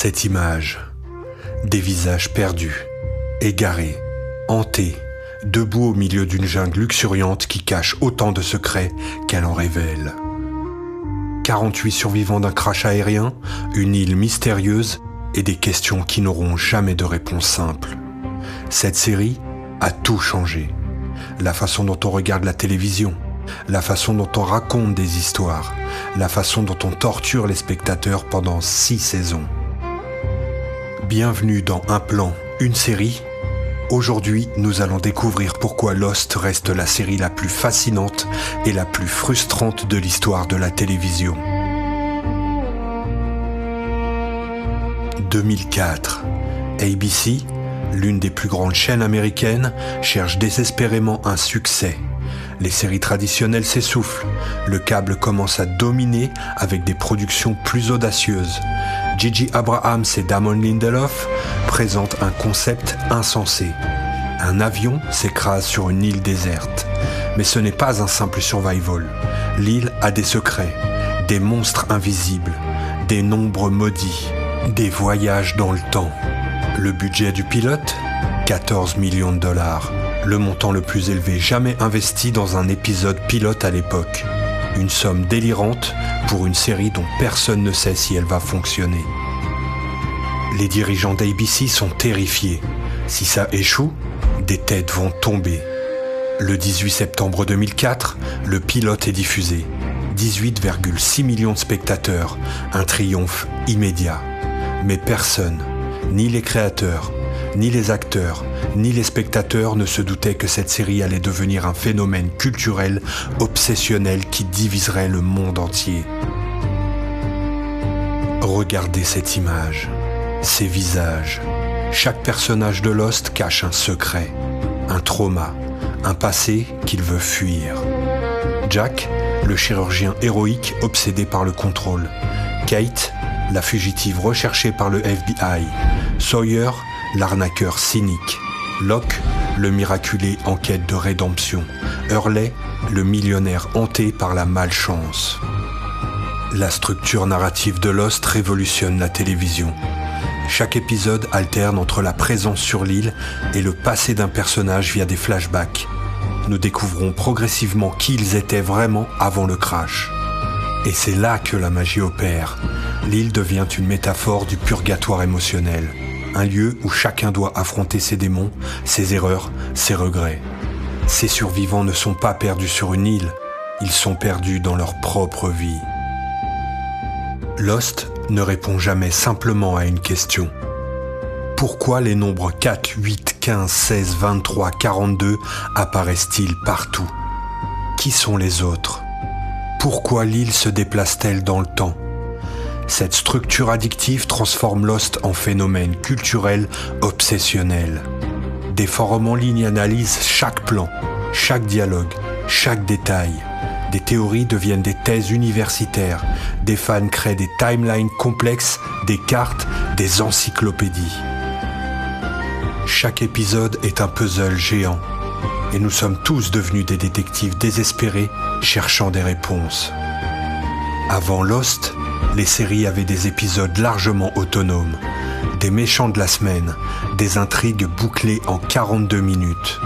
Cette image, des visages perdus, égarés, hantés, debout au milieu d'une jungle luxuriante qui cache autant de secrets qu'elle en révèle. 48 survivants d'un crash aérien, une île mystérieuse et des questions qui n'auront jamais de réponse simple. Cette série a tout changé. La façon dont on regarde la télévision, la façon dont on raconte des histoires, la façon dont on torture les spectateurs pendant 6 saisons. Bienvenue dans Un plan, une série. Aujourd'hui, nous allons découvrir pourquoi Lost reste la série la plus fascinante et la plus frustrante de l'histoire de la télévision. 2004. ABC, l'une des plus grandes chaînes américaines, cherche désespérément un succès. Les séries traditionnelles s'essoufflent, le câble commence à dominer avec des productions plus audacieuses. J.J. Abrams et Damon Lindelof présentent un concept insensé. Un avion s'écrase sur une île déserte. Mais ce n'est pas un simple survival. L'île a des secrets, des monstres invisibles, des nombres maudits, des voyages dans le temps. Le budget du pilote ? 14 millions de dollars. Le montant le plus élevé jamais investi dans un épisode pilote à l'époque. Une somme délirante pour une série dont personne ne sait si elle va fonctionner. Les dirigeants d'ABC sont terrifiés. Si ça échoue, des têtes vont tomber. Le 18 septembre 2004, le pilote est diffusé. 18,6 millions de spectateurs, un triomphe immédiat. Mais personne, ni les créateurs, ni les acteurs, ni les spectateurs ne se doutaient que cette série allait devenir un phénomène culturel obsessionnel qui diviserait le monde entier. Regardez cette image, ces visages. Chaque personnage de Lost cache un secret, un trauma, un passé qu'il veut fuir. Jack, le chirurgien héroïque obsédé par le contrôle. Kate, la fugitive recherchée par le FBI. Sawyer, l'arnaqueur cynique. Locke, le miraculé en quête de rédemption. Hurley, le millionnaire hanté par la malchance. La structure narrative de Lost révolutionne la télévision. Chaque épisode alterne entre la présence sur l'île et le passé d'un personnage via des flashbacks. Nous découvrons progressivement qui ils étaient vraiment avant le crash. Et c'est là que la magie opère. L'île devient une métaphore du purgatoire émotionnel. Un lieu où chacun doit affronter ses démons, ses erreurs, ses regrets. Ces survivants ne sont pas perdus sur une île, ils sont perdus dans leur propre vie. Lost ne répond jamais simplement à une question. Pourquoi les nombres 4, 8, 15, 16, 23, 42 apparaissent-ils partout ? Qui sont les autres ? Pourquoi l'île se déplace-t-elle dans le temps ? Cette structure addictive transforme Lost en phénomène culturel obsessionnel. Des forums en ligne analysent chaque plan, chaque dialogue, chaque détail. Des théories deviennent des thèses universitaires. Des fans créent des timelines complexes, des cartes, des encyclopédies. Chaque épisode est un puzzle géant. Et nous sommes tous devenus des détectives désespérés, cherchant des réponses. Avant Lost, les séries avaient des épisodes largement autonomes, des méchants de la semaine, des intrigues bouclées en 42 minutes.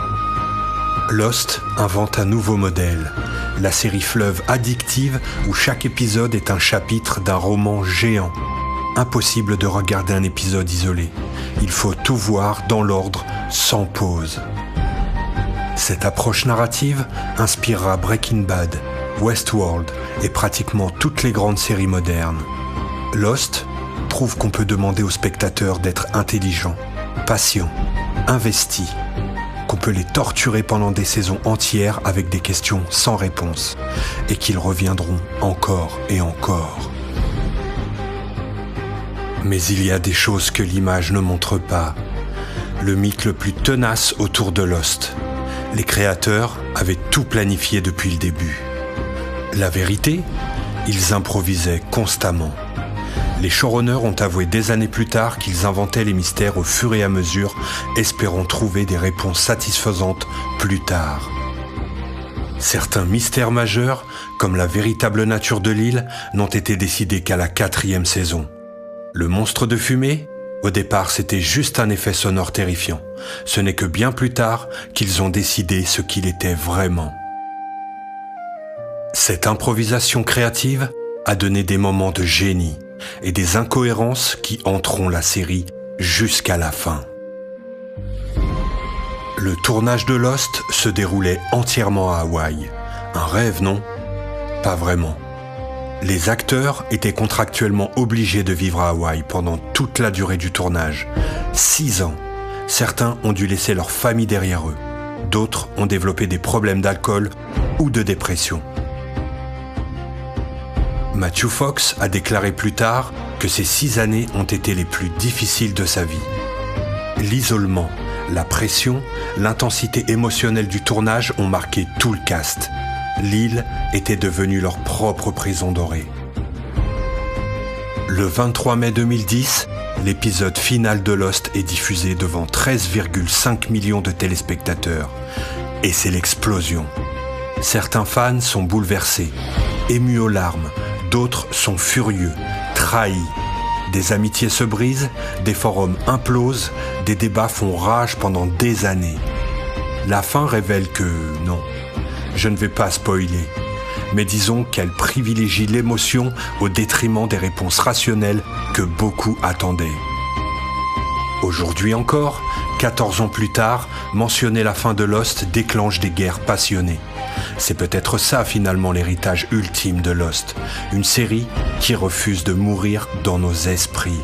Lost invente un nouveau modèle, la série fleuve addictive où chaque épisode est un chapitre d'un roman géant. Impossible de regarder un épisode isolé, il faut tout voir dans l'ordre, sans pause. Cette approche narrative inspirera Breaking Bad, Westworld et pratiquement toutes les grandes séries modernes. Lost prouve qu'on peut demander aux spectateurs d'être intelligents, patients, investis, qu'on peut les torturer pendant des saisons entières avec des questions sans réponse et qu'ils reviendront encore et encore. Mais il y a des choses que l'image ne montre pas. Le mythe le plus tenace autour de Lost. Les créateurs avaient tout planifié depuis le début. La vérité, ils improvisaient constamment. Les showrunners ont avoué des années plus tard qu'ils inventaient les mystères au fur et à mesure, espérant trouver des réponses satisfaisantes plus tard. Certains mystères majeurs, comme la véritable nature de l'île, n'ont été décidés qu'à la 4e saison. Le monstre de fumée ? Au départ, c'était juste un effet sonore terrifiant. Ce n'est que bien plus tard qu'ils ont décidé ce qu'il était vraiment. Cette improvisation créative a donné des moments de génie et des incohérences qui hanteront la série jusqu'à la fin. Le tournage de Lost se déroulait entièrement à Hawaï. Un rêve, non ? Pas vraiment. Les acteurs étaient contractuellement obligés de vivre à Hawaï pendant toute la durée du tournage. 6 ans. Certains ont dû laisser leur famille derrière eux. D'autres ont développé des problèmes d'alcool ou de dépression. Matthew Fox a déclaré plus tard que ces 6 années ont été les plus difficiles de sa vie. L'isolement, la pression, l'intensité émotionnelle du tournage ont marqué tout le cast. L'île était devenue leur propre prison dorée. Le 23 mai 2010, l'épisode final de Lost est diffusé devant 13,5 millions de téléspectateurs. Et c'est l'explosion. Certains fans sont bouleversés, émus aux larmes. D'autres sont furieux, trahis. Des amitiés se brisent, des forums implosent, des débats font rage pendant des années. La fin révèle que non. Je ne vais pas spoiler, mais disons qu'elle privilégie l'émotion au détriment des réponses rationnelles que beaucoup attendaient. Aujourd'hui encore, 14 ans plus tard, mentionner la fin de Lost déclenche des guerres passionnées. C'est peut-être ça finalement l'héritage ultime de Lost, une série qui refuse de mourir dans nos esprits.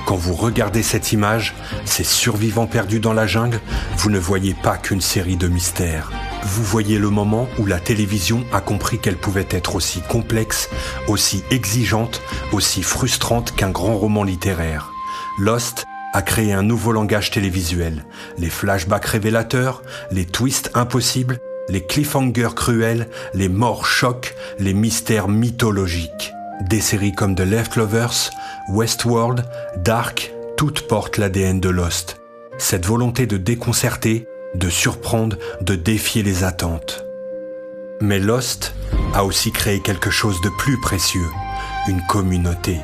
Quand vous regardez cette image, ces survivants perdus dans la jungle, vous ne voyez pas qu'une série de mystères. Vous voyez le moment où la télévision a compris qu'elle pouvait être aussi complexe, aussi exigeante, aussi frustrante qu'un grand roman littéraire. Lost a créé un nouveau langage télévisuel. Les flashbacks révélateurs, les twists impossibles, les cliffhangers cruels, les morts chocs, les mystères mythologiques. Des séries comme The Leftovers, Westworld, Dark, toutes portent l'ADN de Lost. Cette volonté de déconcerter, de surprendre, de défier les attentes. Mais Lost a aussi créé quelque chose de plus précieux, une communauté.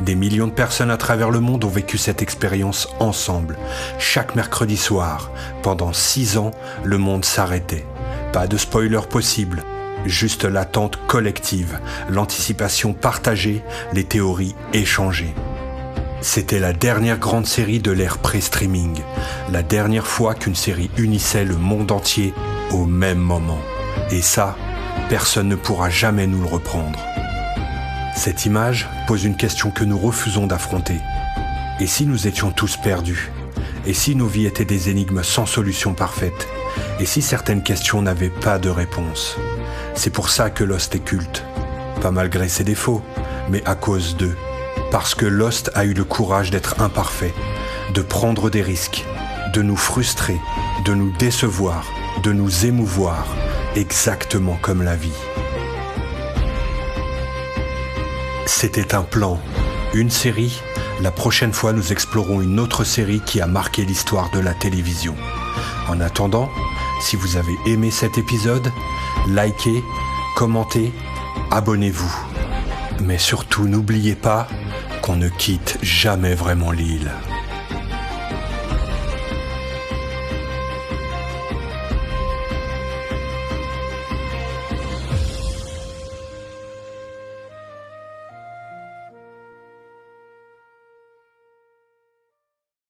Des millions de personnes à travers le monde ont vécu cette expérience ensemble. Chaque mercredi soir, pendant 6 ans, le monde s'arrêtait. Pas de spoiler possible. Juste l'attente collective, l'anticipation partagée, les théories échangées. C'était la dernière grande série de l'ère pré-streaming, la dernière fois qu'une série unissait le monde entier au même moment. Et ça, personne ne pourra jamais nous le reprendre. Cette image pose une question que nous refusons d'affronter. Et si nous étions tous perdus ? Et si nos vies étaient des énigmes sans solution parfaite ? Et si certaines questions n'avaient pas de réponse ? C'est pour ça que Lost est culte. Pas malgré ses défauts, mais à cause d'eux. Parce que Lost a eu le courage d'être imparfait, de prendre des risques, de nous frustrer, de nous décevoir, de nous émouvoir, exactement comme la vie. C'était un plan, une série. La prochaine fois, nous explorons une autre série qui a marqué l'histoire de la télévision. En attendant, si vous avez aimé cet épisode, likez, commentez, abonnez-vous. Mais surtout, n'oubliez pas qu'on ne quitte jamais vraiment l'île.